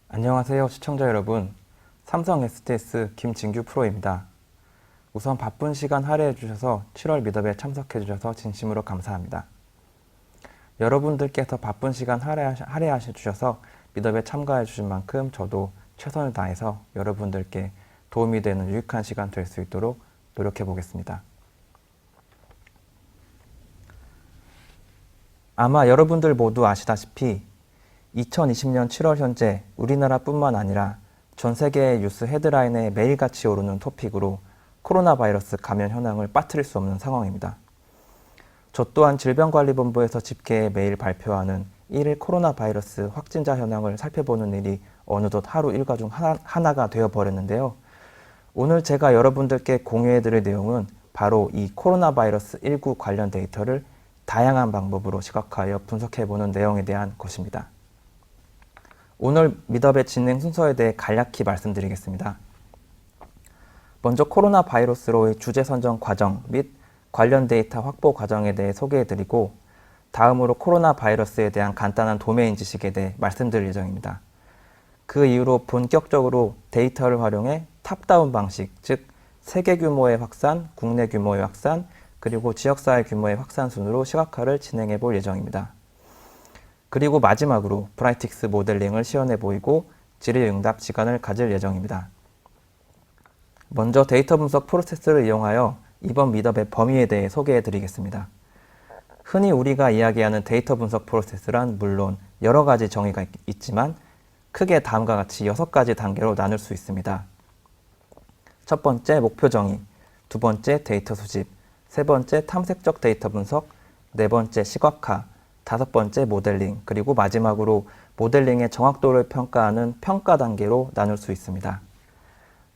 안녕하세요, 시청자 여러분. 삼성 SDS 김진규 프로입니다. 우선 바쁜 시간 할애해 주셔서 7월 미더에 참석해 주셔서 진심으로 감사합니다. 여러분들께서 바쁜 시간 할애하셔 주셔서 미더에 참가해 주신 만큼 저도 최선을 다해서 여러분들께 도움이 되는 유익한 시간 될 수 있도록 노력해 보겠습니다. 아마 여러분들 모두 아시다시피 2020년 7월 현재 우리나라뿐만 아니라 전 세계의 뉴스 헤드라인에 매일같이 오르는 토픽으로 코로나 바이러스 감염 현황을 빠뜨릴 수 없는 상황입니다. 저 또한 질병관리본부에서 집계해 매일 발표하는 1일 코로나 바이러스 확진자 현황을 살펴보는 일이 어느덧 하루 일과 중 하나가 되어버렸는데요. 오늘 제가 여러분들께 공유해드릴 내용은 바로 이 코로나 바이러스 19 관련 데이터를 다양한 방법으로 시각화하여 분석해보는 내용에 대한 것입니다. 오늘 미더의 진행 순서에 대해 간략히 말씀드리겠습니다. 먼저 코로나 바이러스로의 주제 선정 과정 및 관련 데이터 확보 과정에 대해 소개해드리고 다음으로 코로나 바이러스에 대한 간단한 도메인 지식에 대해 말씀드릴 예정입니다. 그 이후로 본격적으로 데이터를 활용해 탑다운 방식, 즉 세계 규모의 확산, 국내 규모의 확산, 그리고 지역사회 규모의 확산 순으로 시각화를 진행해 볼 예정입니다. 그리고 마지막으로 브라이틱스 모델링을 시연해 보이고 질의응답 시간을 가질 예정입니다. 먼저 데이터 분석 프로세스를 이용하여 이번 미더의 범위에 대해 소개해 드리겠습니다. 흔히 우리가 이야기하는 데이터 분석 프로세스란 물론 여러 가지 정의가 있지만 크게 다음과 같이 6가지 단계로 나눌 수 있습니다. 첫 번째 목표 정의, 두 번째 데이터 수집, 세 번째 탐색적 데이터 분석, 네 번째 시각화, 다섯 번째 모델링, 그리고 마지막으로 모델링의 정확도를 평가하는 평가 단계로 나눌 수 있습니다.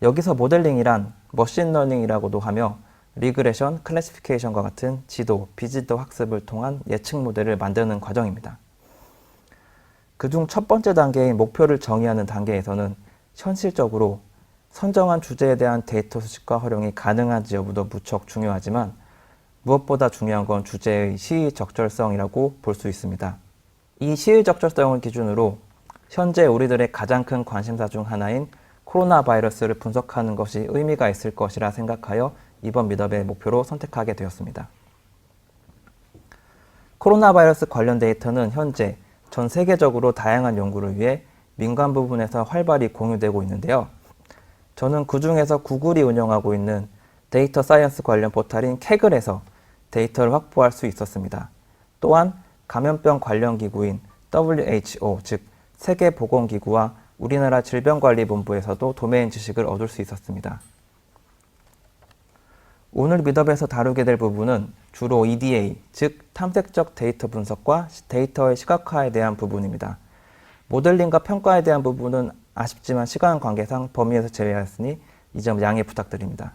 여기서 모델링이란 머신러닝이라고도 하며 리그레션, 클래시피케이션과 같은 지도, 비지도 학습을 통한 예측 모델을 만드는 과정입니다. 그중 첫 번째 단계인 목표를 정의하는 단계에서는 현실적으로 선정한 주제에 대한 데이터 수집과 활용이 가능한지 여부도 무척 중요하지만 무엇보다 중요한 건 주제의 시의적절성이라고 볼 수 있습니다. 이 시의적절성을 기준으로 현재 우리들의 가장 큰 관심사 중 하나인 코로나 바이러스를 분석하는 것이 의미가 있을 것이라 생각하여 이번 미더의 목표로 선택하게 되었습니다. 코로나 바이러스 관련 데이터는 현재 전 세계적으로 다양한 연구를 위해 민간 부분에서 활발히 공유되고 있는데요. 저는 그 중에서 구글이 운영하고 있는 데이터 사이언스 관련 포털인 카글에서 데이터를 확보할 수 있었습니다. 또한 감염병 관련 기구인 WHO, 즉 세계보건기구와 우리나라 질병관리본부에서도 도메인 지식을 얻을 수 있었습니다. 오늘 미더에서 다루게 될 부분은 주로 EDA, 즉 탐색적 데이터 분석과 데이터의 시각화에 대한 부분입니다. 모델링과 평가에 대한 부분은 아쉽지만 시간 관계상 범위에서 제외하였으니 이 점 양해 부탁드립니다.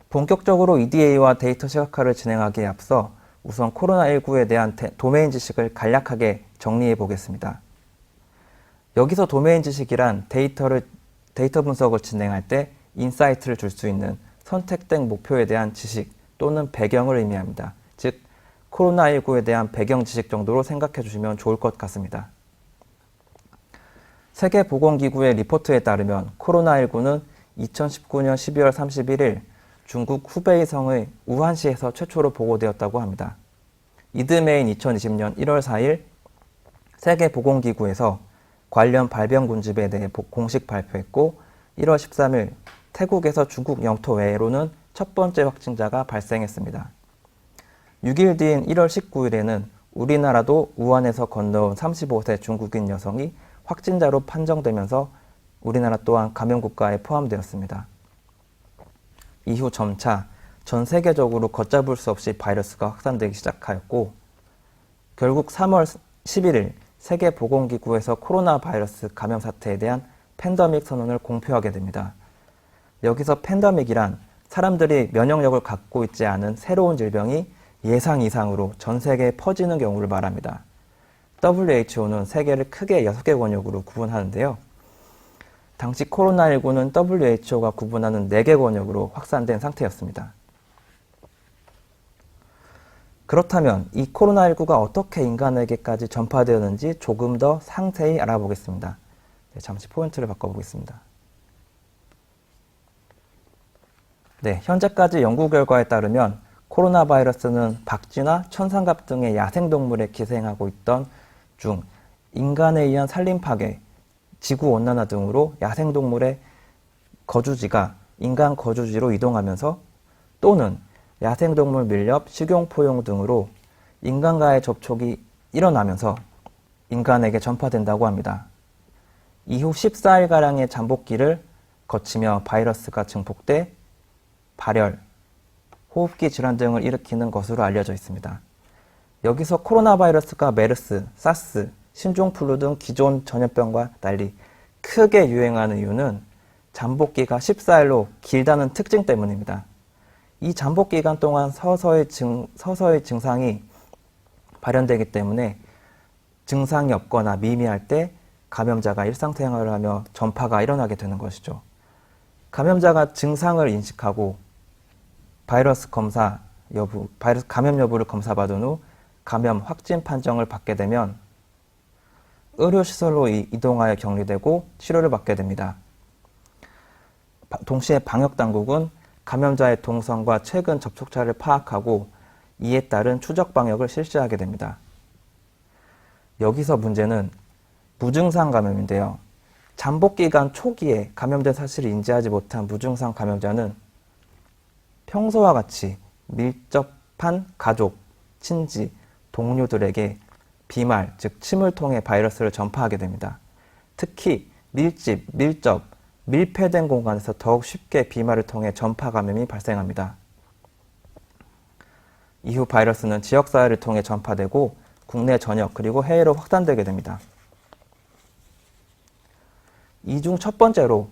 본격적으로 EDA와 데이터 시각화를 진행하기에 앞서 우선 코로나19에 대한 도메인 지식을 간략하게 정리해 보겠습니다. 여기서 도메인 지식이란 데이터 분석을 진행할 때 인사이트를 줄 수 있는 선택된 목표에 대한 지식 또는 배경을 의미합니다. 즉, 코로나19에 대한 배경 지식 정도로 생각해 주시면 좋을 것 같습니다. 세계보건기구의 리포트에 따르면 코로나19는 2019년 12월 31일 중국 후베이 성의 우한시에서 최초로 보고되었다고 합니다. 이듬해인 2020년 1월 4일 세계보건기구에서 관련 발병군집에 대해 공식 발표했고 1월 13일 태국에서 중국 영토 외로는 첫 번째 확진자가 발생했습니다. 6일 뒤인 1월 19일에는 우리나라도 우한에서 건너온 35세 중국인 여성이 확진자로 판정되면서 우리나라 또한 감염국가에 포함되었습니다. 이후 점차 전 세계적으로 걷잡을 수 없이 바이러스가 확산되기 시작하였고 결국 3월 11일 세계보건기구에서 코로나 바이러스 감염 사태에 대한 팬데믹 선언을 공표하게 됩니다. 여기서 팬데믹이란 사람들이 면역력을 갖고 있지 않은 새로운 질병이 예상 이상으로 전 세계에 퍼지는 경우를 말합니다. WHO는 세계를 크게 6개 권역으로 구분하는데요. 당시 코로나19는 WHO가 구분하는 4개 권역으로 확산된 상태였습니다. 그렇다면 이 코로나19가 어떻게 인간에게까지 전파되었는지 조금 더 상세히 알아보겠습니다. 네, 잠시 포인트를 바꿔보겠습니다. 네, 현재까지 연구 결과에 따르면 코로나 바이러스는 박쥐나 천상갑 등의 야생동물에 기생하고 있던 중 인간에 의한 산림 파괴, 지구온난화 등으로 야생동물의 거주지가 인간 거주지로 이동하면서 또는 야생동물 밀렵, 식용포용 등으로 인간과의 접촉이 일어나면서 인간에게 전파된다고 합니다. 이후 14일가량의 잠복기를 거치며 바이러스가 증폭돼 발열, 호흡기 질환 등을 일으키는 것으로 알려져 있습니다. 여기서 코로나 바이러스가 메르스, 사스, 신종플루 등 기존 전염병과 달리 크게 유행하는 이유는 잠복기가 14일로 길다는 특징 때문입니다. 이 잠복 기간 동안 서서히 증상이 발현되기 때문에 증상이 없거나 미미할 때 감염자가 일상생활을 하며 전파가 일어나게 되는 것이죠. 감염자가 증상을 인식하고 바이러스 감염 여부를 검사받은 후 감염 확진 판정을 받게 되면 의료시설로 이동하여 격리되고 치료를 받게 됩니다. 동시에 방역당국은 감염자의 동선과 최근 접촉자를 파악하고 이에 따른 추적 방역을 실시하게 됩니다. 여기서 문제는 무증상 감염인데요. 잠복 기간 초기에 감염된 사실을 인지하지 못한 무증상 감염자는 평소와 같이 밀접한 가족, 친지, 동료들에게 비말, 즉 침을 통해 바이러스를 전파하게 됩니다. 특히 밀집, 밀접, 밀폐된 공간에서 더욱 쉽게 비말을 통해 전파 감염이 발생합니다. 이후 바이러스는 지역사회를 통해 전파되고 국내 전역 그리고 해외로 확산되게 됩니다. 이 중 첫 번째로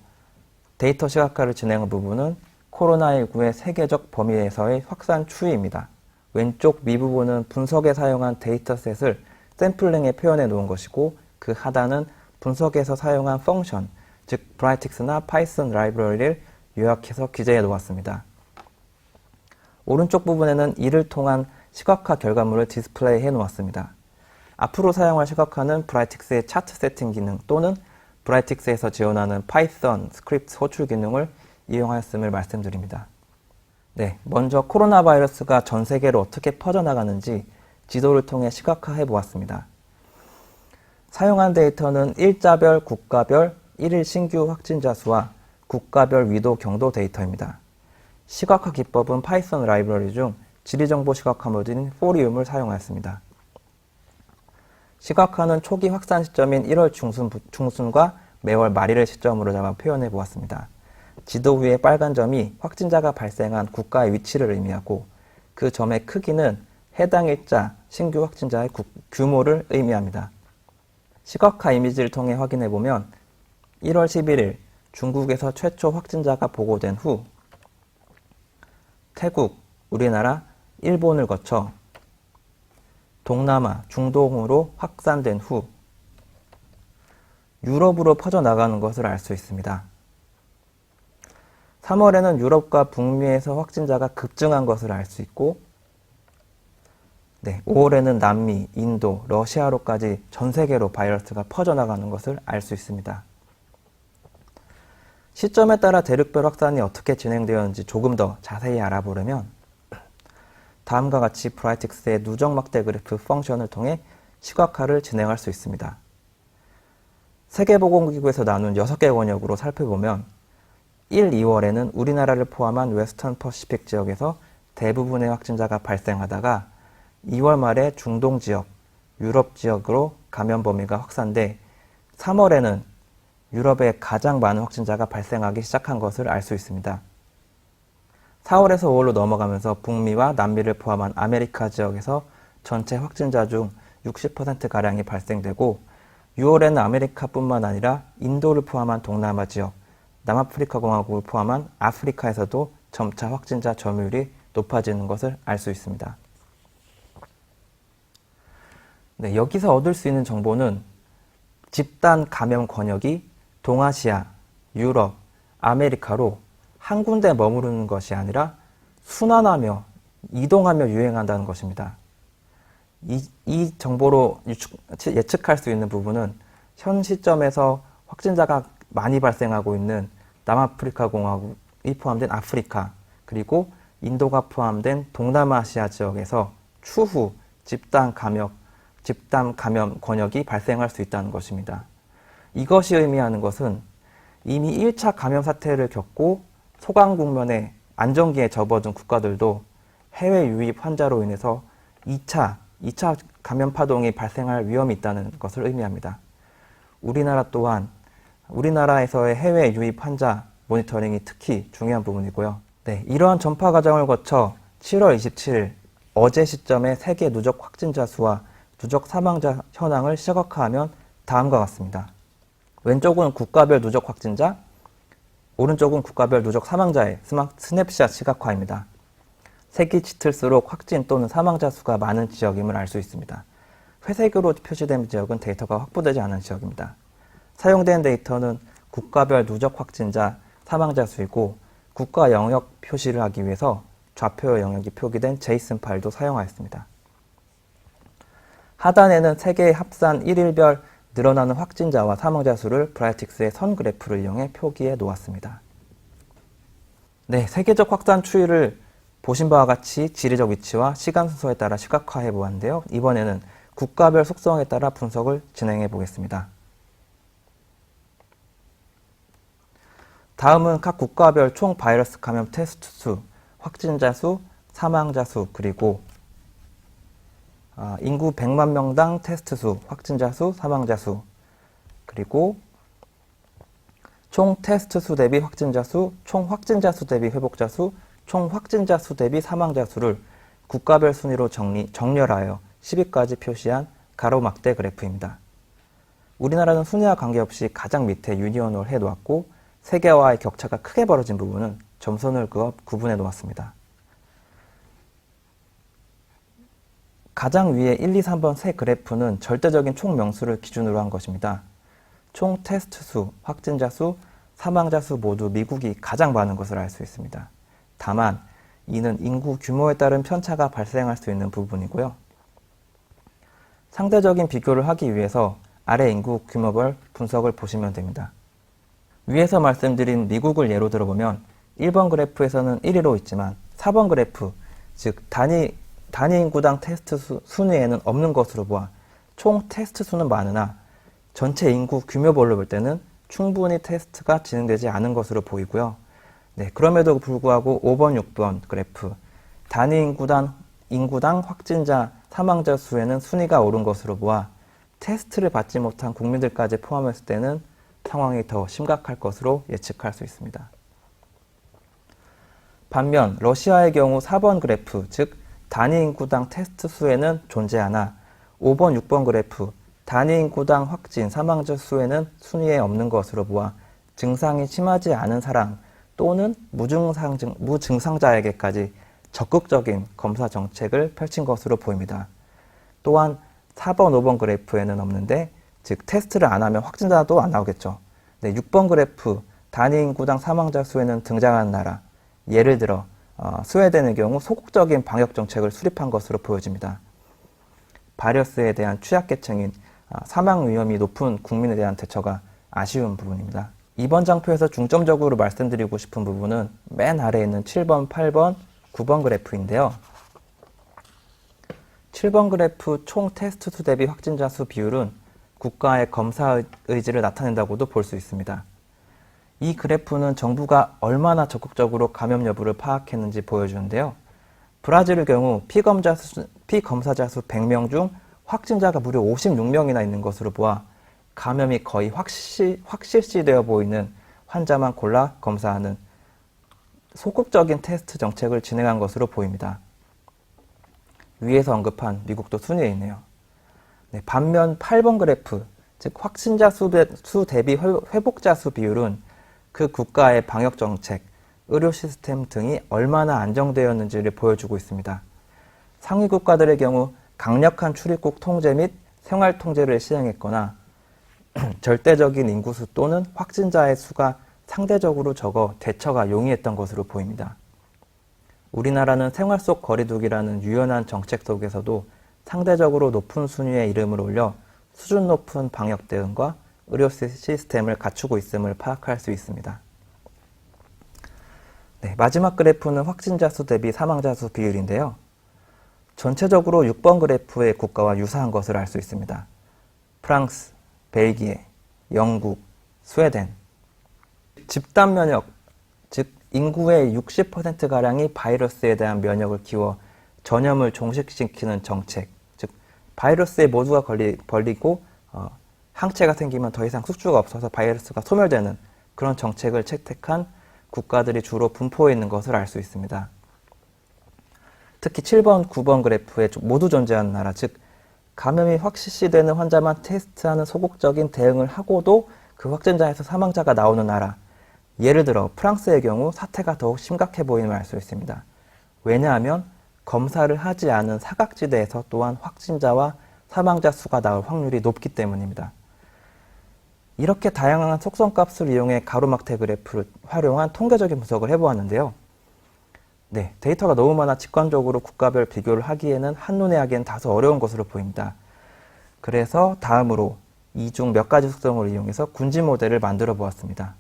데이터 시각화를 진행한 부분은 코로나19의 세계적 범위에서의 확산 추이입니다. 왼쪽 밑부분은 분석에 사용한 데이터셋을 샘플링에 표현해 놓은 것이고 그 하단은 분석에서 사용한 펑션, 즉 브라이틱스나 파이썬 라이브러리를 요약해서 기재해 놓았습니다. 오른쪽 부분에는 이를 통한 시각화 결과물을 디스플레이해 놓았습니다. 앞으로 사용할 시각화는 브라이틱스의 차트 세팅 기능 또는 브라이틱스에서 지원하는 파이썬 스크립트 호출 기능을 이용하였음을 말씀드립니다. 네, 먼저 코로나 바이러스가 전 세계로 어떻게 퍼져나가는지 지도를 통해 시각화해 보았습니다. 사용한 데이터는 일자별, 국가별, 1일 신규 확진자 수와 국가별 위도 경도 데이터입니다. 시각화 기법은 파이썬 라이브러리 중 지리정보 시각화 모듈인 포리움을 사용하였습니다. 시각화는 초기 확산 시점인 1월 중순과 매월 말일을 시점으로 잡아 표현해 보았습니다. 지도 위의 빨간 점이 확진자가 발생한 국가의 위치를 의미하고 그 점의 크기는 해당 일자 신규 확진자의 규모를 의미합니다. 시각화 이미지를 통해 확인해 보면 1월 11일 중국에서 최초 확진자가 보고된 후 태국, 우리나라, 일본을 거쳐 동남아, 중동으로 확산된 후 유럽으로 퍼져나가는 것을 알 수 있습니다. 3월에는 유럽과 북미에서 확진자가 급증한 것을 알 수 있고 5월에는 남미, 인도, 러시아로까지 전 세계로 바이러스가 퍼져나가는 것을 알 수 있습니다. 시점에 따라 대륙별 확산이 어떻게 진행되었는지 조금 더 자세히 알아보려면 다음과 같이 브라이틱스의 누적 막대 그래프 펑션을 통해 시각화를 진행할 수 있습니다. 세계보건기구에서 나눈 6개 원역으로 살펴보면 1, 2월에는 우리나라를 포함한 웨스턴 퍼시픽 지역에서 대부분의 확진자가 발생하다가 2월 말에 중동 지역, 유럽 지역으로 감염 범위가 확산돼 3월에는 유럽에 가장 많은 확진자가 발생하기 시작한 것을 알 수 있습니다. 4월에서 5월로 넘어가면서 북미와 남미를 포함한 아메리카 지역에서 전체 확진자 중 60%가량이 발생되고 6월에는 아메리카뿐만 아니라 인도를 포함한 동남아 지역, 남아프리카 공화국을 포함한 아프리카에서도 점차 확진자 점유율이 높아지는 것을 알 수 있습니다. 네, 여기서 얻을 수 있는 정보는 집단 감염 권역이 동아시아, 유럽, 아메리카로 한 군데 머무르는 것이 아니라 순환하며 이동하며 유행한다는 것입니다. 이 정보로 예측할 수 있는 부분은 현 시점에서 확진자가 많이 발생하고 있는 남아프리카 공화국이 포함된 아프리카, 그리고 인도가 포함된 동남아시아 지역에서 추후 집단 감염 권역이 발생할 수 있다는 것입니다. 이것이 의미하는 것은 이미 1차 감염 사태를 겪고 소강 국면에 안정기에 접어든 국가들도 해외 유입 환자로 인해서 2차 감염 파동이 발생할 위험이 있다는 것을 의미합니다. 우리나라 또한 우리나라에서의 해외 유입 환자 모니터링이 특히 중요한 부분이고요. 네, 이러한 전파 과정을 거쳐 7월 27일 어제 시점의 세계 누적 확진자 수와 누적 사망자 현황을 시각화하면 다음과 같습니다. 왼쪽은 국가별 누적 확진자, 오른쪽은 국가별 누적 사망자의 스냅샷 시각화입니다. 색이 짙을수록 확진 또는 사망자 수가 많은 지역임을 알 수 있습니다. 회색으로 표시된 지역은 데이터가 확보되지 않은 지역입니다. 사용된 데이터는 국가별 누적 확진자, 사망자 수이고 국가 영역 표시를 하기 위해서 좌표 영역이 표기된 제이슨 파일도 사용하였습니다. 하단에는 세계의 합산 1일별 늘어나는 확진자와 사망자 수를 브라이틱스의 선 그래프를 이용해 표기해 놓았습니다. 네, 세계적 확산 추이를 보신 바와 같이 지리적 위치와 시간 순서에 따라 시각화해 보았는데요. 이번에는 국가별 속성에 따라 분석을 진행해 보겠습니다. 다음은 각 국가별 총 바이러스 감염 테스트 수, 확진자 수, 사망자 수, 그리고 인구 100만 명당 테스트 수, 확진자 수, 사망자 수, 그리고 총 테스트 수 대비 확진자 수, 총 확진자 수 대비 회복자 수, 총 확진자 수 대비 사망자 수를 국가별 순위로 정렬하여 10위까지 표시한 가로막대 그래프입니다. 우리나라는 순위와 관계없이 가장 밑에 유니온을 해놓았고 세계와의 격차가 크게 벌어진 부분은 점선을 그어 구분해 놓았습니다. 가장 위에 1, 2, 3번 세 그래프는 절대적인 총 명수를 기준으로 한 것입니다. 총 테스트 수, 확진자 수, 사망자 수 모두 미국이 가장 많은 것을 알 수 있습니다. 다만 이는 인구 규모에 따른 편차가 발생할 수 있는 부분이고요. 상대적인 비교를 하기 위해서 아래 인구 규모별 분석을 보시면 됩니다. 위에서 말씀드린 미국을 예로 들어보면 1번 그래프에서는 1위로 있지만 4번 그래프, 즉 단위 인구당 테스트 순위에는 없는 것으로 보아 총 테스트 수는 많으나 전체 인구 규모별로 볼 때는 충분히 테스트가 진행되지 않은 것으로 보이고요. 네, 그럼에도 불구하고 5번, 6번 그래프, 단위 인구당 확진자, 사망자 수에는 순위가 오른 것으로 보아 테스트를 받지 못한 국민들까지 포함했을 때는 상황이 더 심각할 것으로 예측할 수 있습니다. 반면 러시아의 경우 4번 그래프, 즉 단위 인구당 테스트 수에는 존재하나 5번, 6번 그래프, 단위 인구당 확진, 사망자 수에는 순위에 없는 것으로 보아 증상이 심하지 않은 사람 또는 무증상자에게까지 적극적인 검사 정책을 펼친 것으로 보입니다. 또한 4번, 5번 그래프에는 없는데 즉 테스트를 안 하면 확진자도 안 나오겠죠. 네, 6번 그래프, 단위 인구당 사망자 수에는 등장하는 나라, 예를 들어 스웨덴의 경우 소극적인 방역 정책을 수립한 것으로 보여집니다. 바이러스에 대한 취약계층인 사망 위험이 높은 국민에 대한 대처가 아쉬운 부분입니다. 이번 장표에서 중점적으로 말씀드리고 싶은 부분은 맨 아래에 있는 7번, 8번, 9번 그래프인데요. 7번 그래프 총 테스트 수 대비 확진자 수 비율은 국가의 검사 의지를 나타낸다고도 볼 수 있습니다. 이 그래프는 정부가 얼마나 적극적으로 감염 여부를 파악했는지 보여주는데요. 브라질의 경우 피검사자 수 100명 중 확진자가 무려 56명이나 있는 것으로 보아 감염이 거의 확실시되어 보이는 환자만 골라 검사하는 소극적인 테스트 정책을 진행한 것으로 보입니다. 위에서 언급한 미국도 순위에 있네요. 네, 반면 8번 그래프, 즉 확진자 수 대비 회복자 수 비율은 그 국가의 방역 정책, 의료 시스템 등이 얼마나 안정되었는지를 보여주고 있습니다. 상위 국가들의 경우 강력한 출입국 통제 및 생활 통제를 시행했거나 절대적인 인구수 또는 확진자의 수가 상대적으로 적어 대처가 용이했던 것으로 보입니다. 우리나라는 생활 속 거리두기라는 유연한 정책 속에서도 상대적으로 높은 순위의 이름을 올려 수준 높은 방역 대응과 의료 시스템을 갖추고 있음을 파악할 수 있습니다. 네, 마지막 그래프는 확진자 수 대비 사망자 수 비율인데요. 전체적으로 6번 그래프의 국가와 유사한 것을 알 수 있습니다. 프랑스, 벨기에, 영국, 스웨덴. 집단 면역, 즉 인구의 60%가량이 바이러스에 대한 면역을 키워 전염을 종식시키는 정책, 즉 바이러스에 모두가 걸리고 항체가 생기면 더 이상 숙주가 없어서 바이러스가 소멸되는 그런 정책을 채택한 국가들이 주로 분포해 있는 것을 알 수 있습니다. 특히 7번, 9번 그래프에 모두 존재하는 나라, 즉 감염이 확실시되는 환자만 테스트하는 소극적인 대응을 하고도 그 확진자에서 사망자가 나오는 나라, 예를 들어 프랑스의 경우 사태가 더욱 심각해 보임을 알 수 있습니다. 왜냐하면 검사를 하지 않은 사각지대에서 또한 확진자와 사망자 수가 나올 확률이 높기 때문입니다. 이렇게 다양한 속성값을 이용해 가로막대 그래프를 활용한 통계적인 분석을 해보았는데요. 네, 데이터가 너무 많아 직관적으로 국가별 비교를 하기에는 한눈에 하기엔 다소 어려운 것으로 보입니다. 그래서 다음으로 이 중 몇 가지 속성을 이용해서 군집 모델을 만들어 보았습니다.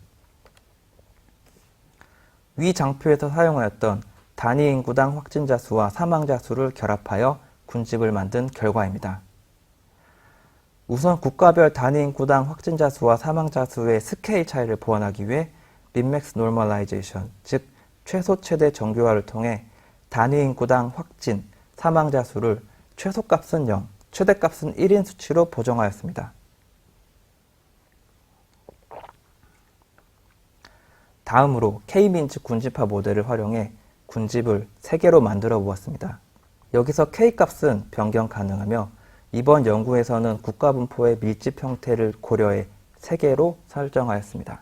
위 장표에서 사용하였던 단위 인구당 확진자 수와 사망자 수를 결합하여 군집을 만든 결과입니다. 우선 국가별 단위 인구당 확진자 수와 사망자 수의 스케일 차이를 보완하기 위해 민맥스 노멀라이제이션, 즉 최소 최대 정교화를 통해 단위 인구당 확진, 사망자 수를 최소값은 0, 최대값은 1인 수치로 보정하였습니다. 다음으로 K민츠 군집화 모델을 활용해 군집을 3개로 만들어 보았습니다. 여기서 K값은 변경 가능하며 이번 연구에서는 국가 분포의 밀집 형태를 고려해 3개로 설정하였습니다.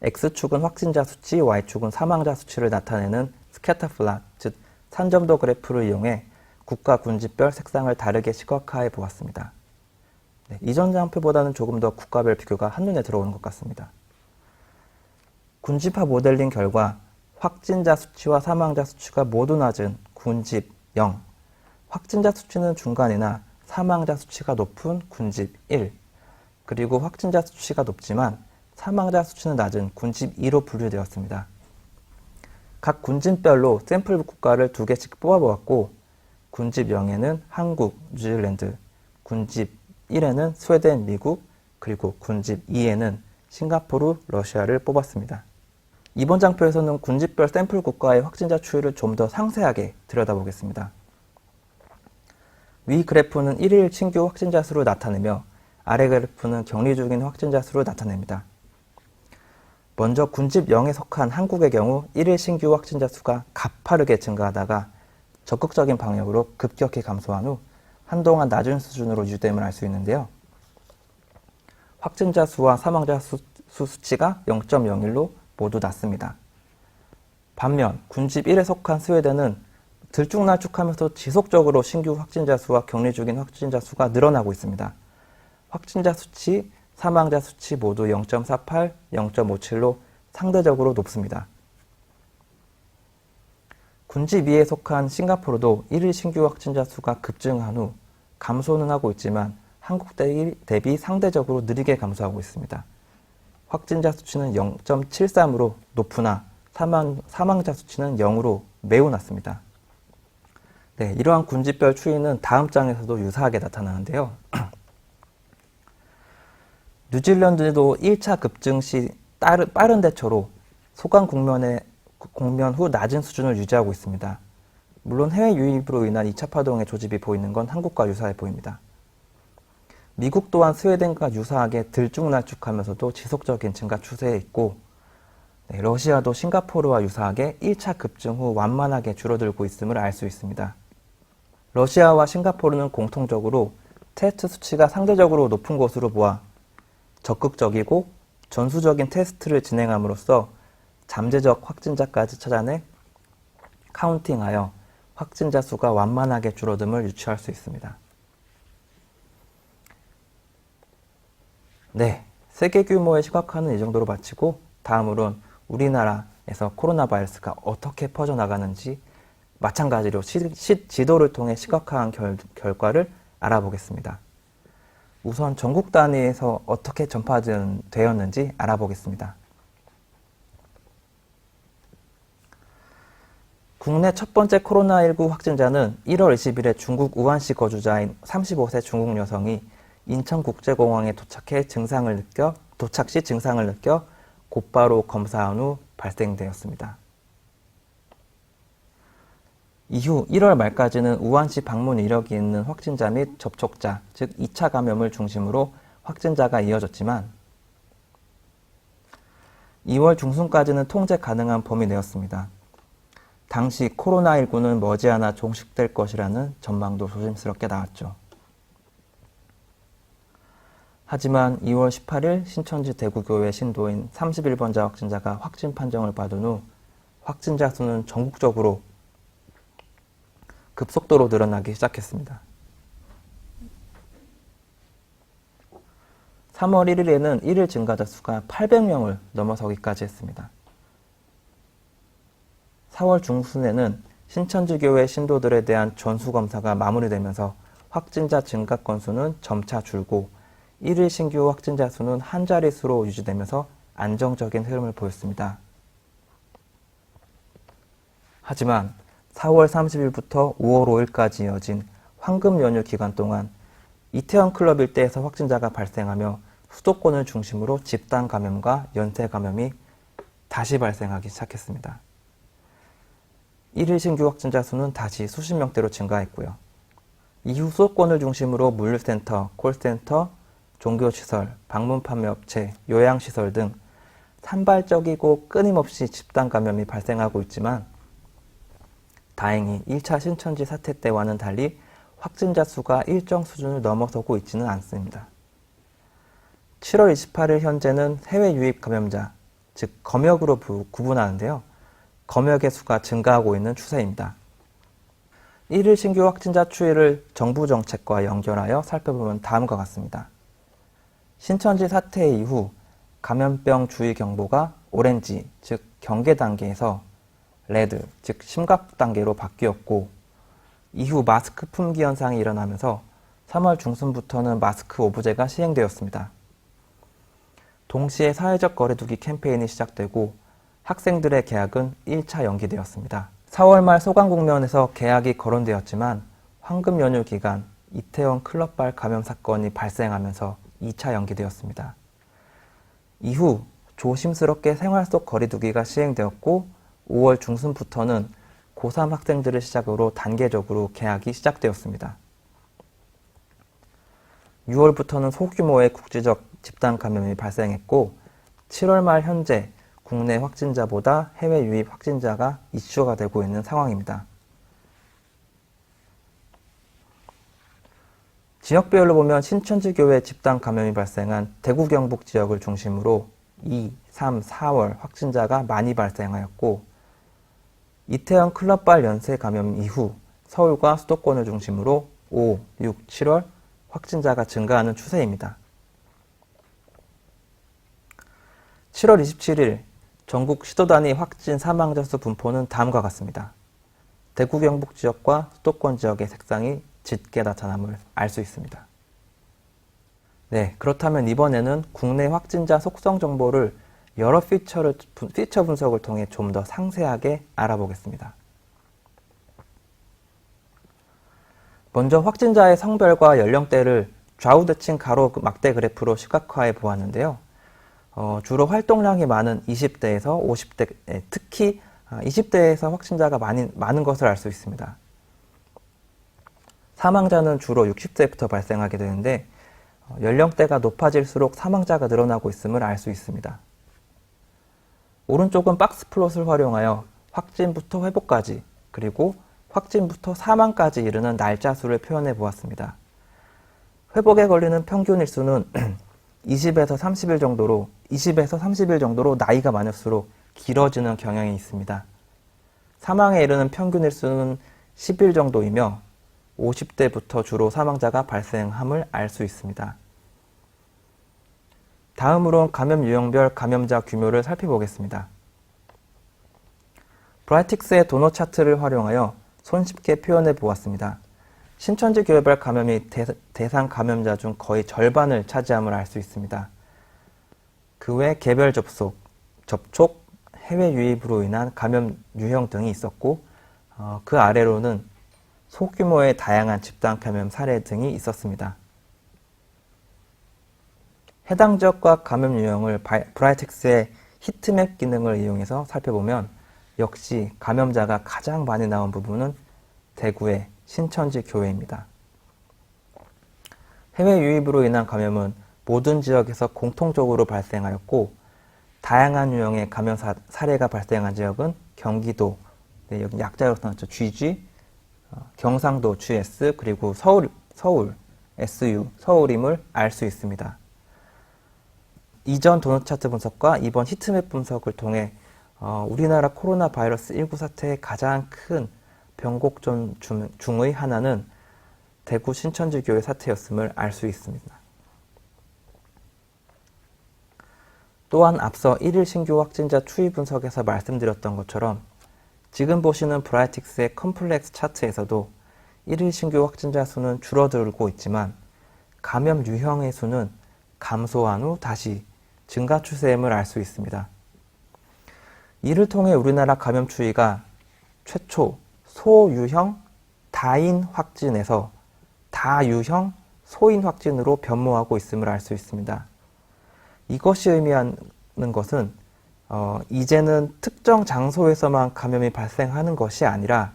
X축은 확진자 수치, Y축은 사망자 수치를 나타내는 스캐터 플롯, 즉 산점도 그래프를 이용해 국가 군집별 색상을 다르게 시각화해 보았습니다. 네, 이전 장표보다는 조금 더 국가별 비교가 한눈에 들어오는 것 같습니다. 군집화 모델링 결과 확진자 수치와 사망자 수치가 모두 낮은 군집 0, 확진자 수치는 중간이나 사망자 수치가 높은 군집 1, 그리고 확진자 수치가 높지만 사망자 수치는 낮은 군집 2로 분류되었습니다. 각 군집별로 샘플 국가를 2개씩 뽑아보았고 군집 0에는 한국, 뉴질랜드, 군집 1에는 스웨덴, 미국, 그리고 군집 2에는 싱가포르, 러시아를 뽑았습니다. 이번 장표에서는 군집별 샘플 국가의 확진자 추이를 좀 더 상세하게 들여다보겠습니다. 위 그래프는 1일 신규 확진자 수를 나타내며 아래 그래프는 격리 중인 확진자 수를 나타냅니다. 먼저 군집 0에 속한 한국의 경우 1일 신규 확진자 수가 가파르게 증가하다가 적극적인 방역으로 급격히 감소한 후 한동안 낮은 수준으로 유지됨을 알 수 있는데요. 확진자 수와 사망자 수치가 0.01로 모두 낮습니다. 반면 군집 1에 속한 스웨덴은 들쭉날쭉하면서 지속적으로 신규 확진자 수와 격리 중인 확진자 수가 늘어나고 있습니다. 확진자 수치, 사망자 수치 모두 0.48, 0.57로 상대적으로 높습니다. 군집 2에 속한 싱가포르도 1일 신규 확진자 수가 급증한 후 감소는 하고 있지만 한국 대비 상대적으로 느리게 감소하고 있습니다. 확진자 수치는 0.73으로 높으나 사망자 수치는 0으로 매우 낮습니다. 네, 이러한 군집별 추이는 다음 장에서도 유사하게 나타나는데요. 뉴질랜드도 1차 급증 시 빠른 대처로 소강 국면 후 낮은 수준을 유지하고 있습니다. 물론 해외 유입으로 인한 2차 파동의 조짐이 보이는 건 한국과 유사해 보입니다. 미국 또한 스웨덴과 유사하게 들쭉날쭉하면서도 지속적인 증가 추세에 있고, 네, 러시아도 싱가포르와 유사하게 1차 급증 후 완만하게 줄어들고 있음을 알 수 있습니다. 러시아와 싱가포르는 공통적으로 테스트 수치가 상대적으로 높은 것으로 보아 적극적이고 전수적인 테스트를 진행함으로써 잠재적 확진자까지 찾아내 카운팅하여 확진자 수가 완만하게 줄어듦을 유추할 수 있습니다. 네, 세계 규모의 시각화는 이 정도로 마치고 다음으론 우리나라에서 코로나 바이러스가 어떻게 퍼져나가는지 마찬가지로 지도를 통해 시각화한 결과를 알아보겠습니다. 우선 전국 단위에서 어떻게 전파되었는지 알아보겠습니다. 국내 첫 번째 코로나19 확진자는 1월 20일에 중국 우한시 거주자인 35세 중국 여성이 인천국제공항에 도착 시 증상을 느껴 곧바로 검사한 후 발생되었습니다. 이후 1월 말까지는 우한시 방문 이력이 있는 확진자 및 접촉자, 즉 2차 감염을 중심으로 확진자가 이어졌지만 2월 중순까지는 통제 가능한 범위 내였습니다. 당시 코로나19는 머지않아 종식될 것이라는 전망도 조심스럽게 나왔죠. 하지만 2월 18일 신천지 대구교회 신도인 31번자 확진자가 확진 판정을 받은 후 확진자 수는 전국적으로 급속도로 늘어나기 시작했습니다. 3월 1일에는 1일 증가자 수가 800명을 넘어서기까지 했습니다. 4월 중순에는 신천지교회 신도들에 대한 전수검사가 마무리되면서 확진자 증가 건수는 점차 줄고 1일 신규 확진자 수는 한 자릿수로 유지되면서 안정적인 흐름을 보였습니다. 하지만 4월 30일부터 5월 5일까지 이어진 황금 연휴 기간 동안 이태원 클럽 일대에서 확진자가 발생하며 수도권을 중심으로 집단 감염과 연쇄 감염이 다시 발생하기 시작했습니다. 1일 신규 확진자 수는 다시 수십 명대로 증가했고요. 이후 수도권을 중심으로 물류센터, 콜센터, 종교시설, 방문 판매 업체, 요양시설 등 산발적이고 끊임없이 집단 감염이 발생하고 있지만 다행히 1차 신천지 사태 때와는 달리 확진자 수가 일정 수준을 넘어서고 있지는 않습니다. 7월 28일 현재는 해외 유입 감염자, 즉 검역으로 구분하는데요. 검역의 수가 증가하고 있는 추세입니다. 1일 신규 확진자 추이를 정부 정책과 연결하여 살펴보면 다음과 같습니다. 신천지 사태 이후 감염병 주의 경보가 오렌지, 즉 경계 단계에서 레드, 즉 심각 단계로 바뀌었고 이후 마스크 품귀 현상이 일어나면서 3월 중순부터는 마스크 오브제가 시행되었습니다. 동시에 사회적 거리두기 캠페인이 시작되고 학생들의 개학은 1차 연기되었습니다. 4월 말 소강국면에서 개학이 거론되었지만 황금 연휴 기간 이태원 클럽발 감염 사건이 발생하면서 2차 연기되었습니다. 이후 조심스럽게 생활 속 거리두기가 시행되었고 5월 중순부터는 고3 학생들을 시작으로 단계적으로 개학이 시작되었습니다. 6월부터는 소규모의 국지적 집단 감염이 발생했고 7월 말 현재 국내 확진자보다 해외 유입 확진자가 이슈가 되고 있는 상황입니다. 지역별로 보면 신천지교회 집단 감염이 발생한 대구 경북 지역을 중심으로 2, 3, 4월 확진자가 많이 발생하였고 이태원 클럽발 연쇄 감염 이후 서울과 수도권을 중심으로 5, 6, 7월 확진자가 증가하는 추세입니다. 7월 27일 전국 시도 단위 확진 사망자 수 분포는 다음과 같습니다. 대구 경북 지역과 수도권 지역의 색상이 짙게 나타남을 알 수 있습니다. 네, 그렇다면 이번에는 국내 확진자 속성 정보를 여러 피처 분석을 통해 좀 더 상세하게 알아보겠습니다. 먼저 확진자의 성별과 연령대를 좌우대칭 가로 막대 그래프로 시각화해 보았는데요. 주로 활동량이 많은 20대에서 50대, 특히 20대에서 확진자가 많은 것을 알 수 있습니다. 사망자는 주로 60세부터 발생하게 되는데 연령대가 높아질수록 사망자가 늘어나고 있음을 알 수 있습니다. 오른쪽은 박스 플롯을 활용하여 확진부터 회복까지 그리고 확진부터 사망까지 이르는 날짜 수를 표현해 보았습니다. 회복에 걸리는 평균 일수는 20에서 30일 정도로 나이가 많을수록 길어지는 경향이 있습니다. 사망에 이르는 평균 일수는 10일 정도이며 50대부터 주로 사망자가 발생함을 알 수 있습니다. 다음으로는 감염 유형별 감염자 규모를 살펴보겠습니다. 브라이틱스의 도넛 차트를 활용하여 손쉽게 표현해 보았습니다. 신천지 교회별 감염이 대상 감염자 중 거의 절반을 차지함을 알 수 있습니다. 그 외 개별 접촉, 해외 유입으로 인한 감염 유형 등이 있었고 그 아래로는 소규모의 다양한 집단 감염 사례 등이 있었습니다. 해당 지역과 감염 유형을 브라이텍스의 히트맵 기능을 이용해서 살펴보면 역시 감염자가 가장 많이 나온 부분은 대구의 신천지 교회입니다. 해외 유입으로 인한 감염은 모든 지역에서 공통적으로 발생하였고 다양한 유형의 감염 사례가 발생한 지역은 경기도, 여기 약자로 써놨죠. GG, 경상도 GS, 그리고 서울 SU, 서울임을 알 수 있습니다. 이전 도넛 차트 분석과 이번 히트맵 분석을 통해 우리나라 코로나 바이러스 19 사태의 가장 큰 변곡점 중의 하나는 대구 신천지 교회 사태였음을 알 수 있습니다. 또한 앞서 1일 신규 확진자 추이 분석에서 말씀드렸던 것처럼 지금 보시는 브라이틱스의 컴플렉스 차트에서도 1일 신규 확진자 수는 줄어들고 있지만 감염 유형의 수는 감소한 후 다시 증가 추세임을 알 수 있습니다. 이를 통해 우리나라 감염 추이가 최초 소유형 다인 확진에서 다유형 소인 확진으로 변모하고 있음을 알 수 있습니다. 이것이 의미하는 것은 이제는 특정 장소에서만 감염이 발생하는 것이 아니라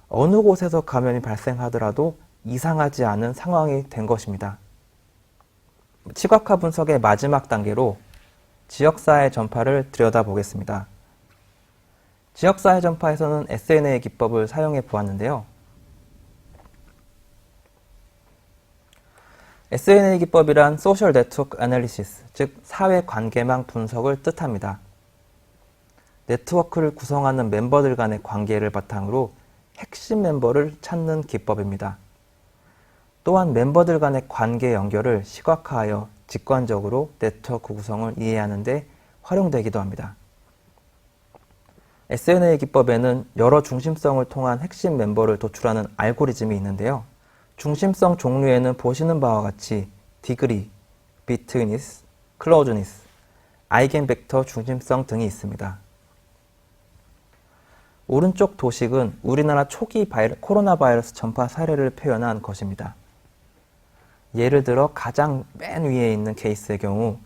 어느 곳에서 감염이 발생하더라도 이상하지 않은 상황이 된 것입니다. 치과카 분석의 마지막 단계로 지역사회 전파를 들여다보겠습니다. 지역사회 전파에서는 SNA 기법을 사용해 보았는데요. SNA 기법이란 Social Network Analysis, 즉 사회관계망 분석을 뜻합니다. 네트워크를 구성하는 멤버들 간의 관계를 바탕으로 핵심 멤버를 찾는 기법입니다. 또한 멤버들 간의 관계 연결을 시각화하여 직관적으로 네트워크 구성을 이해하는 데 활용되기도 합니다. SNA 기법에는 여러 중심성을 통한 핵심 멤버를 도출하는 알고리즘이 있는데요. 중심성 종류에는 보시는 바와 같이 디그리, 비트니스, 클로즈니스, 아이겐벡터 중심성 등이 있습니다. 오른쪽 도식은 우리나라 초기 코로나 바이러스 전파 사례를 표현한 것입니다. 예를 들어 가장 맨 위에 있는 케이스의 경우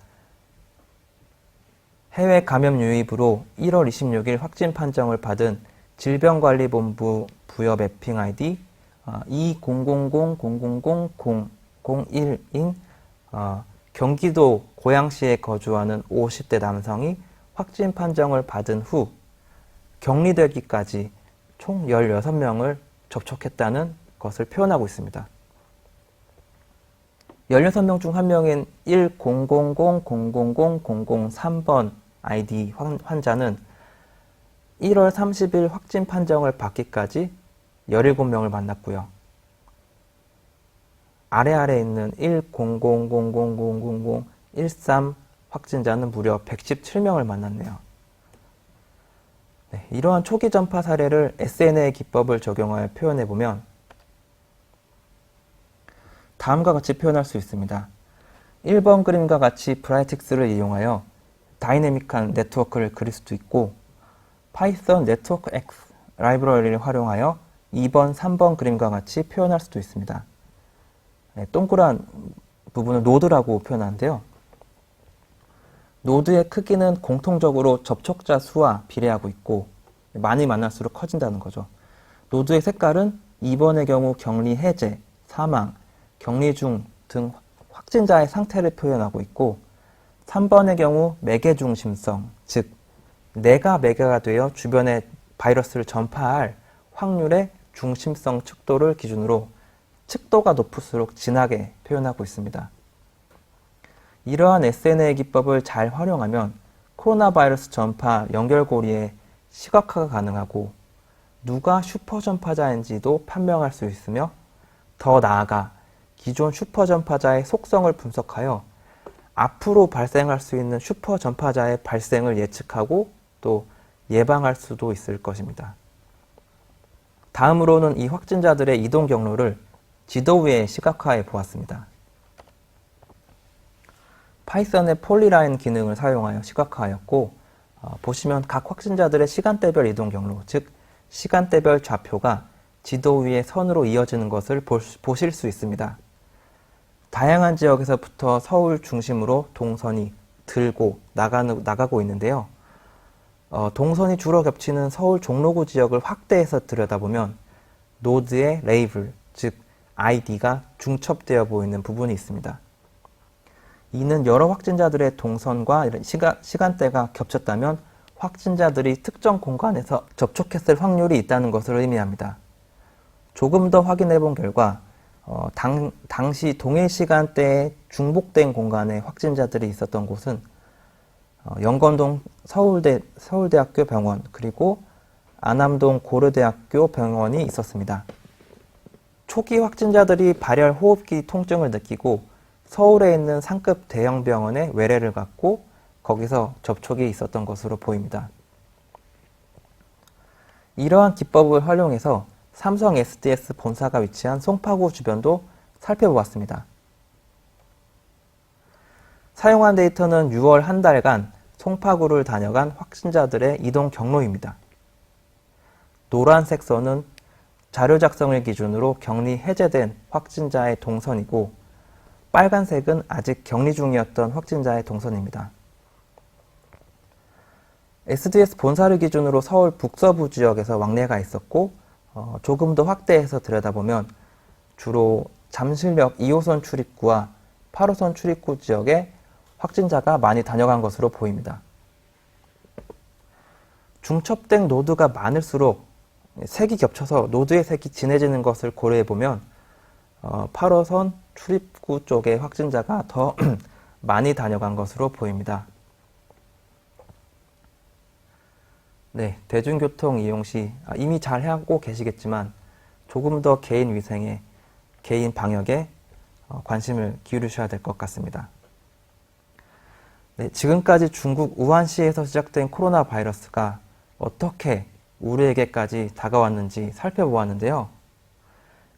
해외 감염 유입으로 1월 26일 확진 판정을 받은 질병관리본부 부여 매핑 아이디 2000000001인 경기도 고양시에 거주하는 50대 남성이 확진 판정을 받은 후 격리되기까지 총 16명을 접촉했다는 것을 표현하고 있습니다. 16명 중 한 명인 100000003번 아이디 환자는 1월 30일 확진 판정을 받기까지 17명을 만났고요. 아래에 있는 10000000013 확진자는 무려 117명을 만났네요. 네, 이러한 초기 전파 사례를 SNA 기법을 적용하여 표현해보면 다음과 같이 표현할 수 있습니다. 1번 그림과 같이 브라이틱스를 이용하여 다이내믹한 네트워크를 그릴 수도 있고 파이썬 네트워크 X 라이브러리를 활용하여 2번, 3번 그림과 같이 표현할 수도 있습니다. 네, 동그란 부분을 노드라고 표현하는데요. 노드의 크기는 공통적으로 접촉자 수와 비례하고 있고 많이 만날수록 커진다는 거죠. 노드의 색깔은 2번의 경우 격리 해제, 사망, 격리 중 등 확진자의 상태를 표현하고 있고 3번의 경우 매개 중심성, 즉 내가 매개가 되어 주변에 바이러스를 전파할 확률의 중심성 척도를 기준으로 척도가 높을수록 진하게 표현하고 있습니다. 이러한 SNA 기법을 잘 활용하면 코로나 바이러스 전파 연결고리의 시각화가 가능하고 누가 슈퍼 전파자인지도 판명할 수 있으며 더 나아가 기존 슈퍼 전파자의 속성을 분석하여 앞으로 발생할 수 있는 슈퍼 전파자의 발생을 예측하고 또 예방할 수도 있을 것입니다. 다음으로는 이 확진자들의 이동 경로를 지도 위에 시각화해 보았습니다. 파이썬의 폴리라인 기능을 사용하여 시각화하였고, 보시면 각 확진자들의 시간대별 이동 경로, 즉 시간대별 좌표가 지도 위에 선으로 이어지는 것을 보실 수 있습니다. 다양한 지역에서부터 서울 중심으로 동선이 들고 나가고 있는데요. 동선이 주로 겹치는 서울 종로구 지역을 확대해서 들여다보면 노드의 레이블, 즉 아이디가 중첩되어 보이는 부분이 있습니다. 이는 여러 확진자들의 동선과 이런 시간대가 겹쳤다면 확진자들이 특정 공간에서 접촉했을 확률이 있다는 것을 의미합니다. 조금 더 확인해 본 결과 당시 동일 시간대에 중복된 공간에 확진자들이 있었던 곳은 영건동 서울대학교 병원, 그리고 안암동 고려대학교 병원이 있었습니다. 초기 확진자들이 발열 호흡기 통증을 느끼고 서울에 있는 상급 대형 병원에 외래를 갖고 거기서 접촉이 있었던 것으로 보입니다. 이러한 기법을 활용해서 삼성 SDS 본사가 위치한 송파구 주변도 살펴보았습니다. 사용한 데이터는 6월 한 달간 송파구를 다녀간 확진자들의 이동 경로입니다. 노란색 선은 자료 작성을 기준으로 격리 해제된 확진자의 동선이고, 빨간색은 아직 격리 중이었던 확진자의 동선입니다. SDS 본사를 기준으로 서울 북서부 지역에서 왕래가 있었고, 조금 더 확대해서 들여다보면 주로 잠실역 2호선 출입구와 8호선 출입구 지역에 확진자가 많이 다녀간 것으로 보입니다. 중첩된 노드가 많을수록 색이 겹쳐서 노드의 색이 진해지는 것을 고려해보면 8호선 출입구 쪽의 확진자가 더 많이 다녀간 것으로 보입니다. 네, 대중교통 이용 시 이미 잘 하고 계시겠지만 조금 더 개인 위생에, 개인 방역에 관심을 기울이셔야 될 것 같습니다. 네, 지금까지 중국 우한시에서 시작된 코로나 바이러스가 어떻게 우리에게까지 다가왔는지 살펴보았는데요.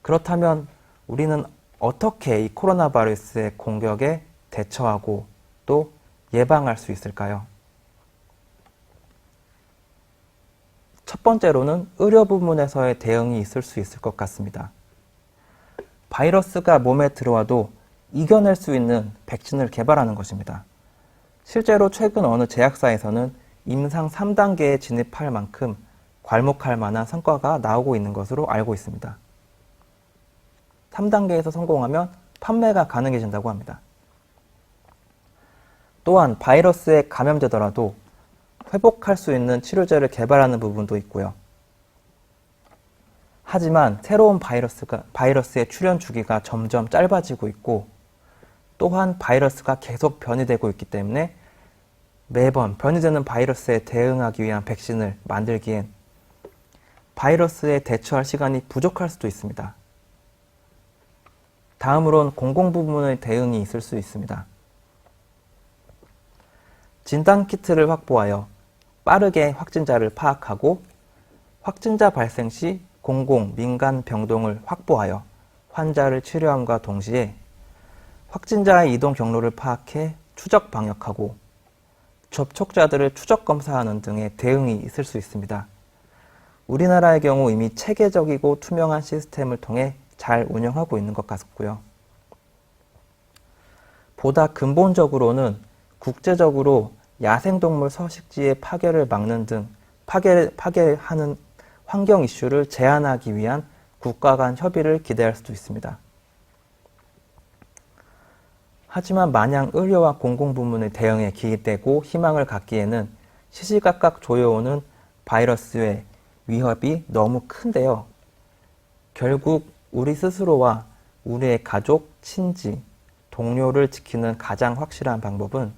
그렇다면 우리는 어떻게 이 코로나 바이러스의 공격에 대처하고 또 예방할 수 있을까요? 첫 번째로는 의료 부문에서의 대응이 있을 수 있을 것 같습니다. 바이러스가 몸에 들어와도 이겨낼 수 있는 백신을 개발하는 것입니다. 실제로 최근 어느 제약사에서는 임상 3단계에 진입할 만큼 괄목할 만한 성과가 나오고 있는 것으로 알고 있습니다. 3단계에서 성공하면 판매가 가능해진다고 합니다. 또한 바이러스에 감염되더라도 회복할 수 있는 치료제를 개발하는 부분도 있고요. 하지만 새로운 바이러스의 출현 주기가 점점 짧아지고 있고, 또한 바이러스가 계속 변이되고 있기 때문에 매번 변이되는 바이러스에 대응하기 위한 백신을 만들기엔 바이러스에 대처할 시간이 부족할 수도 있습니다. 다음으론 공공부문의 대응이 있을 수 있습니다. 진단키트를 확보하여 빠르게 확진자를 파악하고 확진자 발생 시 공공, 민간 병동을 확보하여 환자를 치료함과 동시에 확진자의 이동 경로를 파악해 추적 방역하고 접촉자들을 추적 검사하는 등의 대응이 있을 수 있습니다. 우리나라의 경우 이미 체계적이고 투명한 시스템을 통해 잘 운영하고 있는 것 같고요. 보다 근본적으로는 국제적으로 야생동물 서식지의 파괴를 막는 등 파괴하는 환경 이슈를 제한하기 위한 국가 간 협의를 기대할 수도 있습니다. 하지만 마냥 의료와 공공부문의 대응에 기대고 희망을 갖기에는 시시각각 조여오는 바이러스의 위협이 너무 큰데요. 결국 우리 스스로와 우리의 가족, 친지, 동료를 지키는 가장 확실한 방법은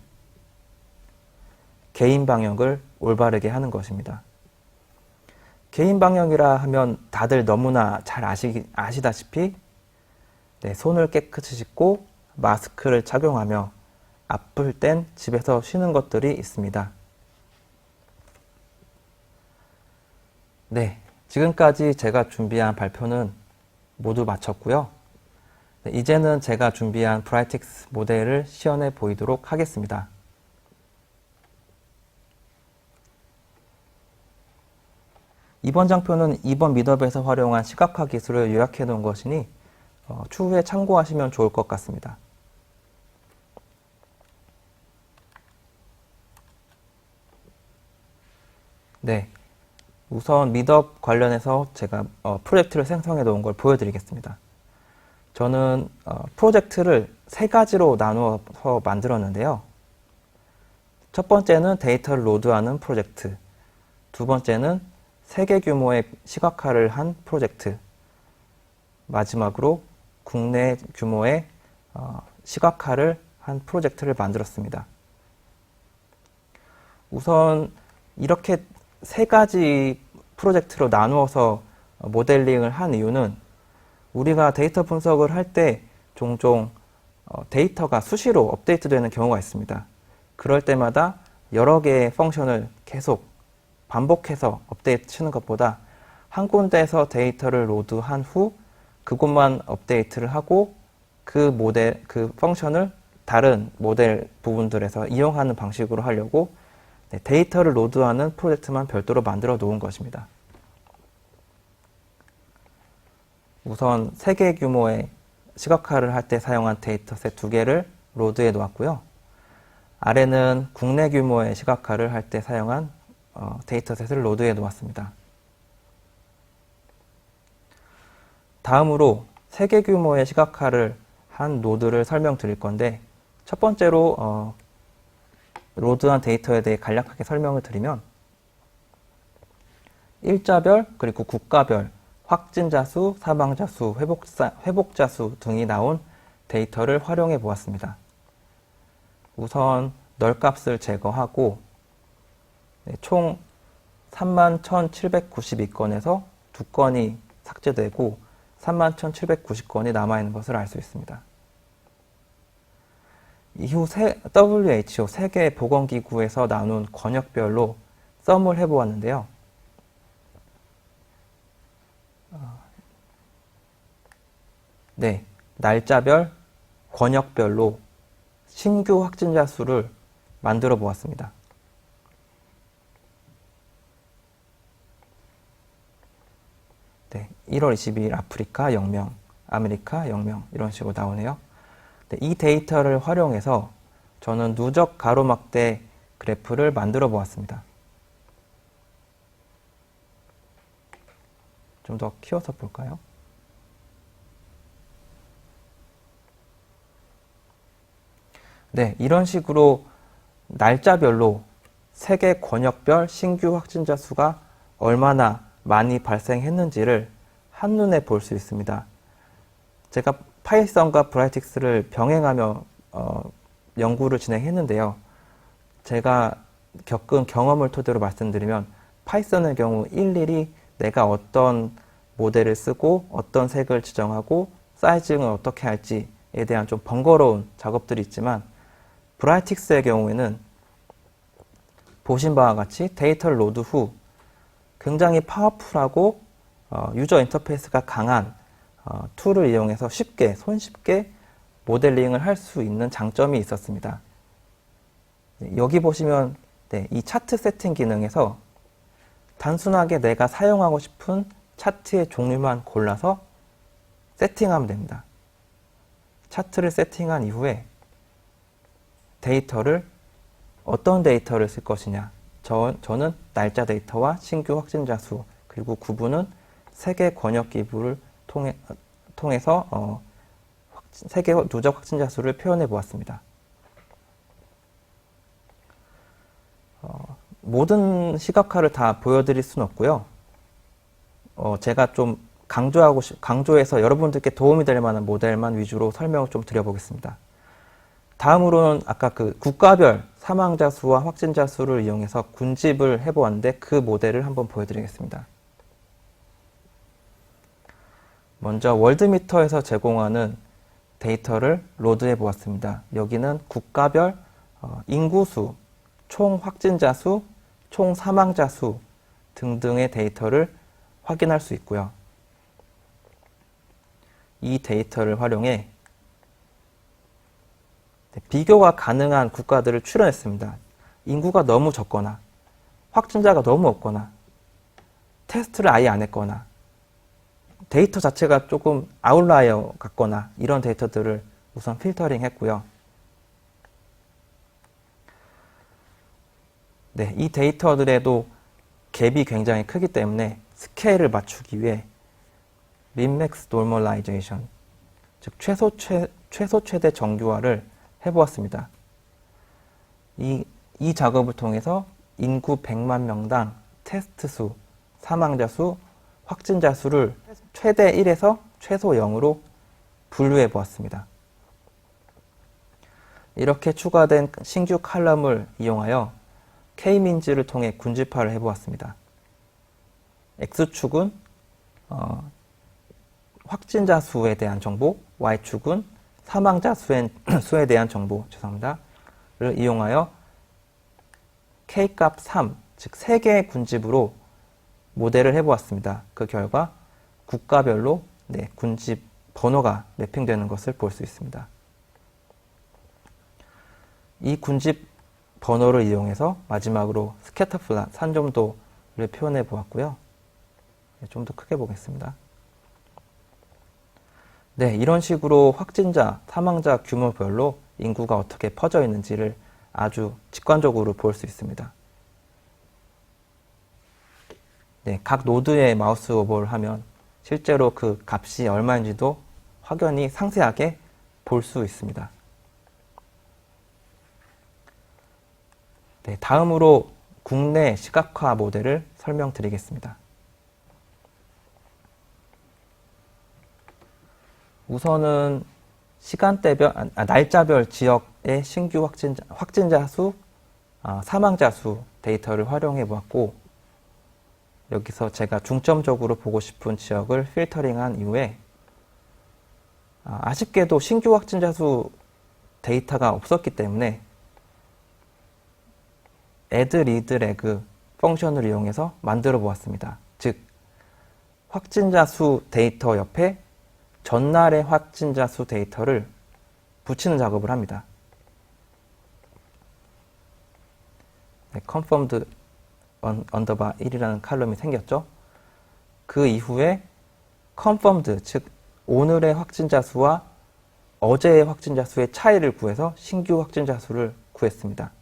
개인 방역을 올바르게 하는 것입니다. 개인 방역이라 하면 다들 너무나 잘 아시다시피 손을 깨끗이 씻고 마스크를 착용하며 아플 땐 집에서 쉬는 것들이 있습니다. 네, 지금까지 제가 준비한 발표는 모두 마쳤고요. 이제는 제가 준비한 브라이틱스 모델을 시연해 보이도록 하겠습니다. 이번 장표는 이번 미더업에서 활용한 시각화 기술을 요약해 놓은 것이니 추후에 참고하시면 좋을 것 같습니다. 네, 우선 미더업 관련해서 제가 프로젝트를 생성해 놓은 걸 보여드리겠습니다. 저는 프로젝트를 세 가지로 나누어서 만들었는데요. 첫 번째는 데이터를 로드하는 프로젝트, 두 번째는 세계 규모의 시각화를 한 프로젝트, 마지막으로 국내 규모의 시각화를 한 프로젝트를 만들었습니다. 우선 이렇게 세 가지 프로젝트로 나누어서 모델링을 한 이유는 우리가 데이터 분석을 할 때 종종 데이터가 수시로 업데이트되는 경우가 있습니다. 그럴 때마다 여러 개의 펑션을 계속 반복해서 업데이트 치는 것보다 한 군데에서 데이터를 로드한 후 그것만 업데이트를 하고 그 펑션을 다른 모델 부분들에서 이용하는 방식으로 하려고 데이터를 로드하는 프로젝트만 별도로 만들어 놓은 것입니다. 우선 세계 규모의 시각화를 할 때 사용한 데이터셋 두 개를 로드해 놓았고요. 아래는 국내 규모의 시각화를 할 때 사용한 데이터셋을 로드해 놓았습니다. 다음으로 세계 규모의 시각화를 한 노드를 설명드릴 건데, 첫 번째로 로드한 데이터에 대해 간략하게 설명을 드리면 일자별 그리고 국가별 확진자 수, 사망자 수, 회복자 수 등이 나온 데이터를 활용해 보았습니다. 우선 널값을 제거하고 총 31,792건에서 2건이 삭제되고 31,790건이 남아있는 것을 알 수 있습니다. 이후 WHO 세계보건기구에서 나눈 권역별로 썸을 해보았는데요. 네, 날짜별, 권역별로 신규 확진자 수를 만들어 보았습니다. 네, 1월 22일 아프리카 0명, 아메리카 0명 이런 식으로 나오네요. 네, 이 데이터를 활용해서 저는 누적 가로막대 그래프를 만들어 보았습니다. 좀 더 키워서 볼까요? 네, 이런 식으로 날짜별로 세계 권역별 신규 확진자 수가 얼마나 많이 발생했는지를 한눈에 볼 수 있습니다. 제가 파이썬과 브라이틱스를 병행하며 연구를 진행했는데요. 제가 겪은 경험을 토대로 말씀드리면 파이썬의 경우 일일이 내가 어떤 모델을 쓰고 어떤 색을 지정하고 사이징을 어떻게 할지에 대한 좀 번거로운 작업들이 있지만 브라이틱스의 경우에는 보신 바와 같이 데이터를 로드 후 굉장히 파워풀하고 유저 인터페이스가 강한 툴을 이용해서 손쉽게 모델링을 할 수 있는 장점이 있었습니다. 여기 보시면 이 차트 세팅 기능에서 단순하게 내가 사용하고 싶은 차트의 종류만 골라서 세팅하면 됩니다. 차트를 세팅한 이후에 어떤 데이터를 쓸 것이냐, 저는 날짜 데이터와 신규 확진자 수, 그리고 구분은 세계 권역 기부를 통해서 세계 누적 확진자 수를 표현해 보았습니다. 모든 시각화를 다 보여드릴 수는 없고요. 제가 좀 강조해서 여러분들께 도움이 될 만한 모델만 위주로 설명을 좀 드려보겠습니다. 다음으로는 아까 그 국가별 사망자 수와 확진자 수를 이용해서 군집을 해보았는데 그 모델을 한번 보여드리겠습니다. 먼저 월드미터에서 제공하는 데이터를 로드해 보았습니다. 여기는 국가별 인구수, 총 확진자 수, 총 사망자 수 등등의 데이터를 확인할 수 있고요. 이 데이터를 활용해 비교가 가능한 국가들을 추려냈습니다. 인구가 너무 적거나 확진자가 너무 없거나 테스트를 아예 안 했거나 데이터 자체가 조금 아웃라이어 같거나 이런 데이터들을 우선 필터링 했고요. 네, 이 데이터들에도 갭이 굉장히 크기 때문에 스케일을 맞추기 위해 민맥스 노멀라이제이션, 즉 최소 최대 정규화를 해보았습니다. 이 작업을 통해서 인구 100만 명당 테스트 수, 사망자 수, 확진자 수를 최대 1에서 최소 0으로 분류해 보았습니다. 이렇게 추가된 신규 칼럼을 이용하여 K민즈를 통해 군집화를 해보았습니다. X축은 확진자 수에 대한 정보, Y축은 사망자 수에 대한 정보, 를 이용하여 K값 3, 즉 3개의 군집으로 모델을 해보았습니다. 그 결과 국가별로 군집 번호가 매핑되는 것을 볼 수 있습니다. 이 군집 번호를 이용해서 마지막으로 스캐터 플롯, 산점도를 표현해 보았고요. 좀 더 크게 보겠습니다. 네, 이런 식으로 확진자, 사망자 규모별로 인구가 어떻게 퍼져 있는지를 아주 직관적으로 볼 수 있습니다. 네, 각 노드에 마우스 오버를 하면 실제로 그 값이 얼마인지도 확연히 상세하게 볼 수 있습니다. 네, 다음으로 국내 시각화 모델을 설명드리겠습니다. 우선은 시간대별, 날짜별 지역의 신규 확진자 수, 사망자 수 데이터를 활용해 보았고, 여기서 제가 중점적으로 보고 싶은 지역을 필터링한 이후에 아쉽게도 신규 확진자 수 데이터가 없었기 때문에 add, read, lag 펑션을 이용해서 만들어 보았습니다. 즉, 확진자 수 데이터 옆에 전날의 확진자 수 데이터를 붙이는 작업을 합니다. 네, confirmed 언더바 1이라는 칼럼이 생겼죠. 그 이후에 confirmed, 즉 오늘의 확진자 수와 어제의 확진자 수의 차이를 구해서 신규 확진자 수를 구했습니다.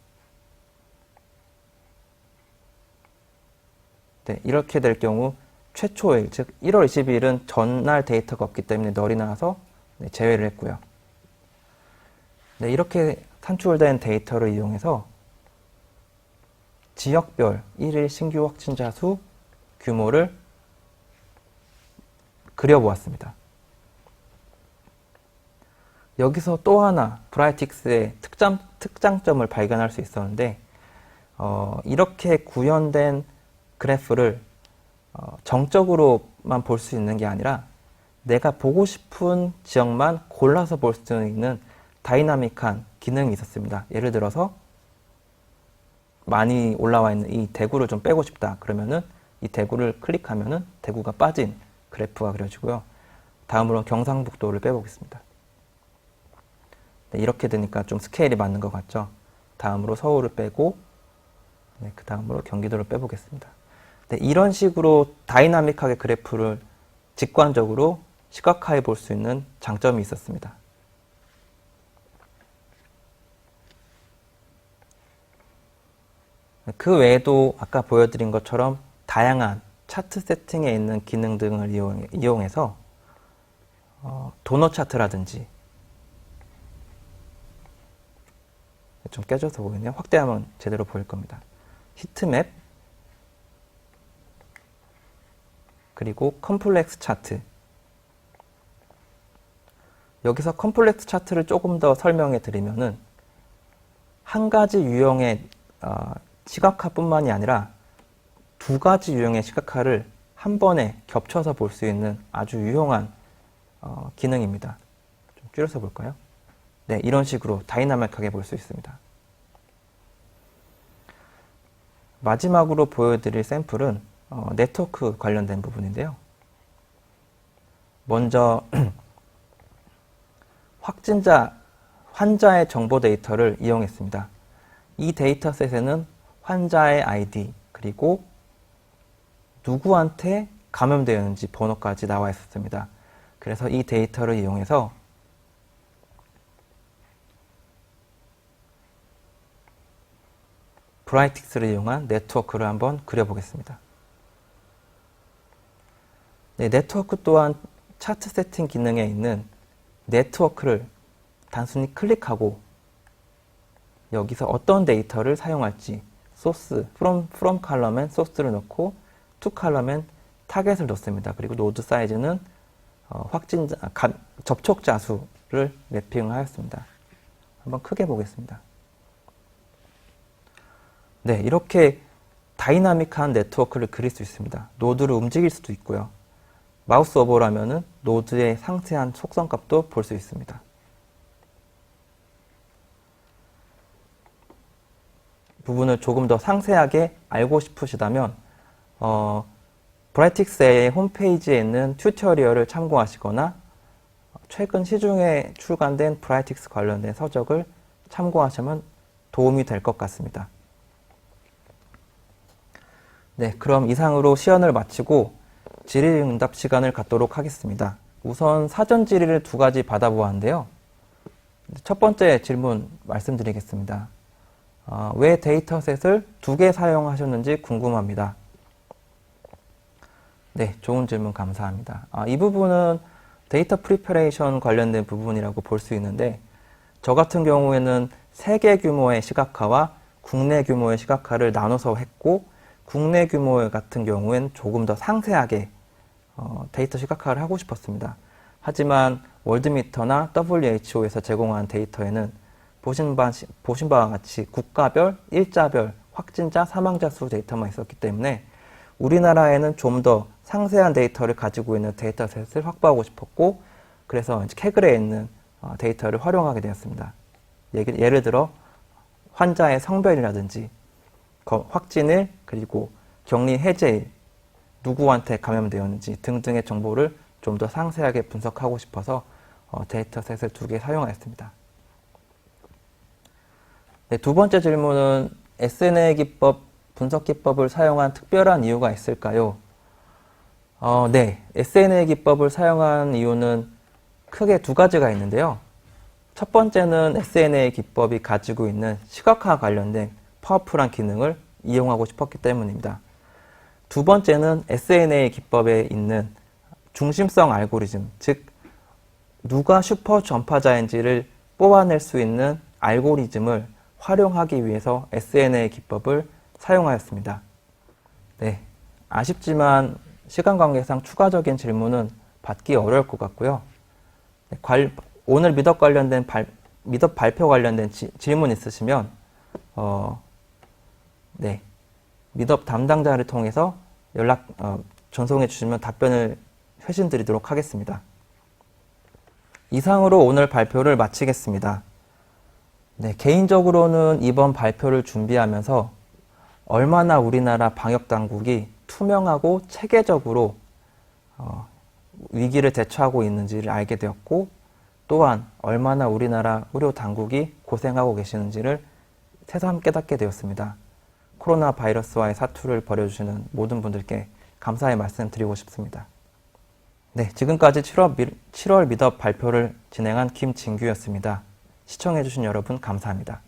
네, 이렇게 될 경우 최초일, 즉 1월 20일은 전날 데이터가 없기 때문에 널이 나와서 제외를 했고요. 네, 이렇게 산출된 데이터를 이용해서 지역별 1일 신규 확진자 수 규모를 그려보았습니다. 여기서 또 하나 브라이틱스의 특장점을 발견할 수 있었는데 이렇게 구현된 그래프를 정적으로만 볼 수 있는 게 아니라 내가 보고 싶은 지역만 골라서 볼 수 있는 다이나믹한 기능이 있었습니다. 예를 들어서 많이 올라와 있는 이 대구를 좀 빼고 싶다. 그러면은 이 대구를 클릭하면은 대구가 빠진 그래프가 그려지고요. 다음으로 경상북도를 빼보겠습니다. 네, 이렇게 되니까 좀 스케일이 맞는 것 같죠? 다음으로 서울을 빼고 그 다음으로 경기도를 빼보겠습니다. 네, 이런 식으로 다이나믹하게 그래프를 직관적으로 시각화해 볼 수 있는 장점이 있었습니다. 그 외에도 아까 보여드린 것처럼 다양한 차트 세팅에 있는 기능 등을 이용해서 도너 차트라든지 좀 깨져서 보이네요. 확대하면 제대로 보일 겁니다. 히트맵, 그리고 컴플렉스 차트. 여기서 컴플렉스 차트를 조금 더 설명해 드리면은 한 가지 유형의 시각화뿐만이 아니라 두 가지 유형의 시각화를 한 번에 겹쳐서 볼 수 있는 아주 유용한 기능입니다. 좀 줄여서 볼까요? 네, 이런 식으로 다이나믹하게 볼 수 있습니다. 마지막으로 보여드릴 샘플은 네트워크 관련된 부분인데요. 먼저 환자의 정보 데이터를 이용했습니다. 이 데이터셋에는 환자의 아이디 그리고 누구한테 감염되었는지 번호까지 나와 있었습니다. 그래서 이 데이터를 이용해서 브라이틱스를 이용한 네트워크를 한번 그려보겠습니다. 네, 네트워크 또한 차트 세팅 기능에 있는 네트워크를 단순히 클릭하고 여기서 어떤 데이터를 사용할지 소스, from 컬럼엔 소스를 넣고 to 컬럼엔 타겟을 넣습니다. 그리고 노드 사이즈는 접촉자 수를 매핑하였습니다. 한번 크게 보겠습니다. 네, 이렇게 다이나믹한 네트워크를 그릴 수 있습니다. 노드를 움직일 수도 있고요. 마우스 오버라면은 노드의 상세한 속성값도 볼 수 있습니다. 부분을 조금 더 상세하게 알고 싶으시다면 브라이틱스의 홈페이지에 있는 튜토리얼을 참고하시거나 최근 시중에 출간된 브라이틱스 관련된 서적을 참고하시면 도움이 될 것 같습니다. 네, 그럼 이상으로 시연을 마치고 질의응답 시간을 갖도록 하겠습니다. 우선 사전 질의를 2가지 받아보았는데요. 첫 번째 질문 말씀드리겠습니다. 왜 데이터셋을 2개 사용하셨는지 궁금합니다. 네, 좋은 질문 감사합니다. 이 부분은 데이터 프리퍼레이션 관련된 부분이라고 볼 수 있는데 저 같은 경우에는 세계 규모의 시각화와 국내 규모의 시각화를 나눠서 했고 국내 규모 같은 경우엔 조금 더 상세하게 데이터 시각화를 하고 싶었습니다. 하지만 월드미터나 WHO에서 제공한 데이터에는 보신 바와 같이 국가별, 일자별, 확진자, 사망자 수 데이터만 있었기 때문에 우리나라에는 좀 더 상세한 데이터를 가지고 있는 데이터셋을 확보하고 싶었고 그래서 이제 캐글에 있는 데이터를 활용하게 되었습니다. 예를 들어 환자의 성별이라든지 확진일 그리고 격리 해제일 누구한테 감염되었는지 등등의 정보를 좀 더 상세하게 분석하고 싶어서 데이터셋을 2개 사용하였습니다. 네, 2번째 질문은 SNA 기법, 분석 기법을 사용한 특별한 이유가 있을까요? 네, SNA 기법을 사용한 이유는 크게 2가지가 있는데요. 첫 번째는 SNA 기법이 가지고 있는 시각화 관련된 파워풀한 기능을 이용하고 싶었기 때문입니다. 2번째는 SNA 기법에 있는 중심성 알고리즘, 즉 누가 슈퍼 전파자인지를 뽑아낼 수 있는 알고리즘을 활용하기 위해서 SNA 기법을 사용하였습니다. 네, 아쉽지만 시간 관계상 추가적인 질문은 받기 어려울 것 같고요. 네, 오늘 미덕 발표 관련된 질문 있으시면 네, 미덕 담당자를 통해서 전송해 주시면 답변을 회신 드리도록 하겠습니다. 이상으로 오늘 발표를 마치겠습니다. 네, 개인적으로는 이번 발표를 준비하면서 얼마나 우리나라 방역당국이 투명하고 체계적으로 위기를 대처하고 있는지를 알게 되었고 또한 얼마나 우리나라 의료당국이 고생하고 계시는지를 새삼 깨닫게 되었습니다. 코로나 바이러스와의 사투를 벌여주시는 모든 분들께 감사의 말씀 드리고 싶습니다. 네, 지금까지 7월 미덕 발표를 진행한 김진규였습니다. 시청해주신 여러분 감사합니다.